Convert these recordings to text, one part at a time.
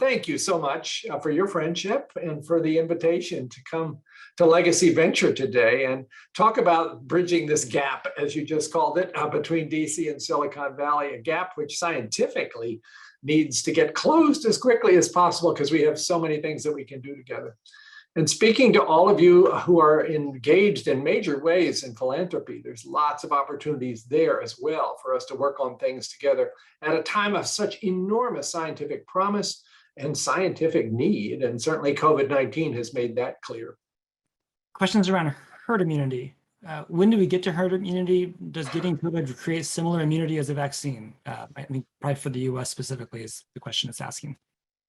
thank you so much for your friendship and for the invitation to come to Legacy Venture today and talk about bridging this gap, as you just called it, between DC and Silicon Valley, a gap which scientifically needs to get closed as quickly as possible because we have so many things that we can do together. And speaking to all of you who are engaged in major ways in philanthropy, there's lots of opportunities there as well for us to work on things together at a time of such enormous scientific promise and scientific need. And certainly COVID-19 has made that clear. Questions around herd immunity. When do we get to herd immunity? Does getting COVID create similar immunity as a vaccine? I mean, probably for the US specifically is the question it's asking.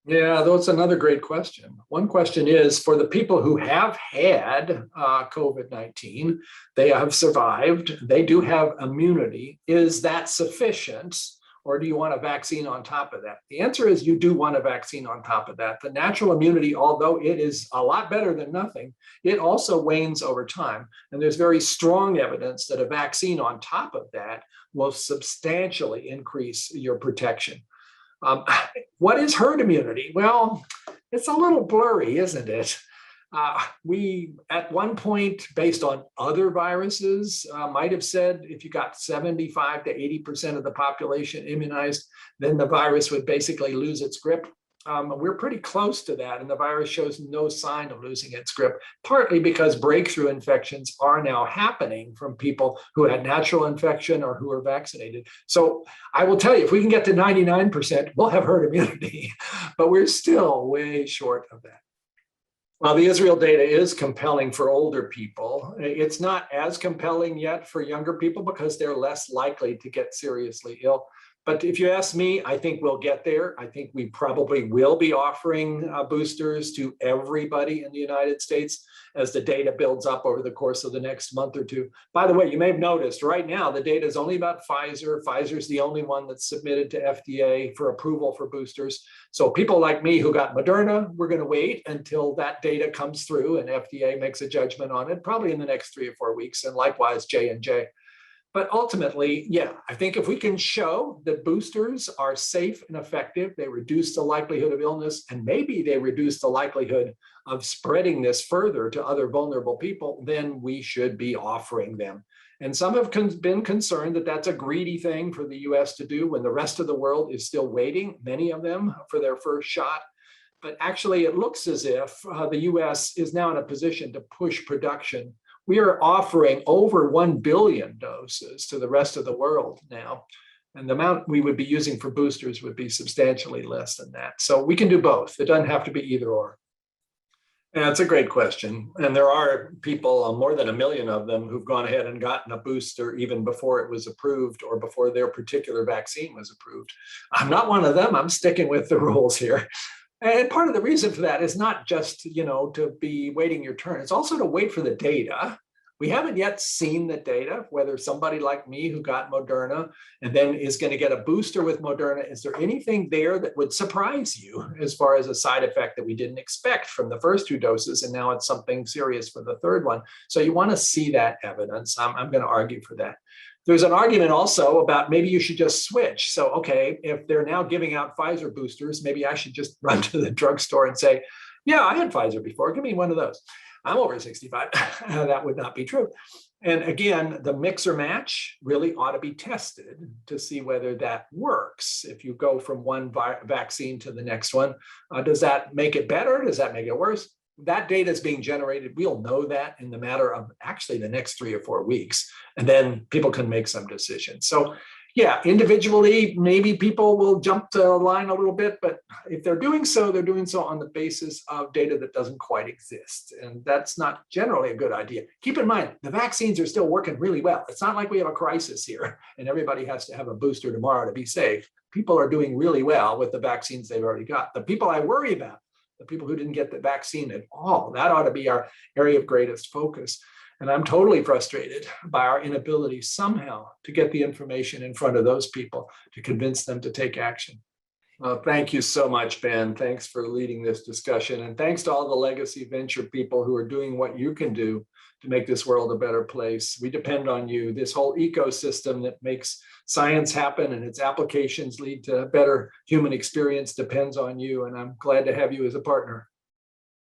Yeah, that's another great question. One question is for the people who have had COVID-19, they have survived, they do have immunity. Is that sufficient? Or do you want a vaccine on top of that? The answer is you do want a vaccine on top of that. The natural immunity, although it is a lot better than nothing, it also wanes over time. And there's very strong evidence that a vaccine on top of that will substantially increase your protection. What is herd immunity? Well, it's a little blurry, isn't it? We, at one point, based on other viruses, might have said if you got 75 to 80% of the population immunized, then the virus would basically lose its grip. We're pretty close to that, and the virus shows no sign of losing its grip, partly because breakthrough infections are now happening from people who had natural infection or who are vaccinated. So I will tell you, if we can get to 99%, we'll have herd immunity, but we're still way short of that. Well, the Israel data is compelling for older people. It's not as compelling yet for younger people because they're less likely to get seriously ill. But if you ask me, I think we'll get there. I think we probably will be offering boosters to everybody in the United States as the data builds up over the course of the next month or two. By the way, you may have noticed right now, the data is only about Pfizer. Pfizer's the only one that's submitted to FDA for approval for boosters. So people like me who got Moderna, we're going to wait until that data comes through and FDA makes a judgment on it, probably in the next 3 or 4 weeks, and likewise J&J. But ultimately, yeah, I think if we can show that boosters are safe and effective, they reduce the likelihood of illness, and maybe they reduce the likelihood of spreading this further to other vulnerable people, then we should be offering them. And some have been concerned that that's a greedy thing for the US to do when the rest of the world is still waiting, many of them, for their first shot. But actually, it looks as if the US is now in a position to push production. We are offering over 1 billion doses to the rest of the world now. And the amount we would be using for boosters would be substantially less than that. So we can do both. It doesn't have to be either or. Yeah, it's a great question. And there are people, more than 1 million of them, who've gone ahead and gotten a booster even before it was approved or before their particular vaccine was approved. I'm not one of them. I'm sticking with the rules here. And part of the reason for that is not just, to be waiting your turn. It's also to wait for the data. We haven't yet seen the data, whether somebody like me who got Moderna and then is going to get a booster with Moderna, is there anything there that would surprise you as far as a side effect that we didn't expect from the first 2 doses, and now it's something serious for the third one? So you want to see that evidence. I'm going to argue for that. There's an argument also about maybe you should just switch. So, okay, if they're now giving out Pfizer boosters, maybe I should just run to the drugstore and say, yeah, I had Pfizer before, give me one of those. I'm over 65, that would not be true. And again, the mix or match really ought to be tested to see whether that works. If you go from one vaccine to the next one, does that make it better? Does that make it worse? That data is being generated. We'll know that in the matter of actually the next 3 or 4 weeks, and then people can make some decisions. So yeah, individually, maybe people will jump the line a little bit, but if they're doing so on the basis of data that doesn't quite exist. And that's not generally a good idea. Keep in mind, the vaccines are still working really well. It's not like we have a crisis here and everybody has to have a booster tomorrow to be safe. People are doing really well with the vaccines they've already got. The people I worry about, the people who didn't get the vaccine at all, that ought to be our area of greatest focus. And I'm totally frustrated by our inability somehow to get the information in front of those people to convince them to take action. Thank you so much, Ben. Thanks for leading this discussion. And thanks to all the legacy venture people who are doing what you can do to make this world a better place. We depend on you. This whole ecosystem that makes science happen and its applications lead to a better human experience depends on you. And I'm glad to have you as a partner.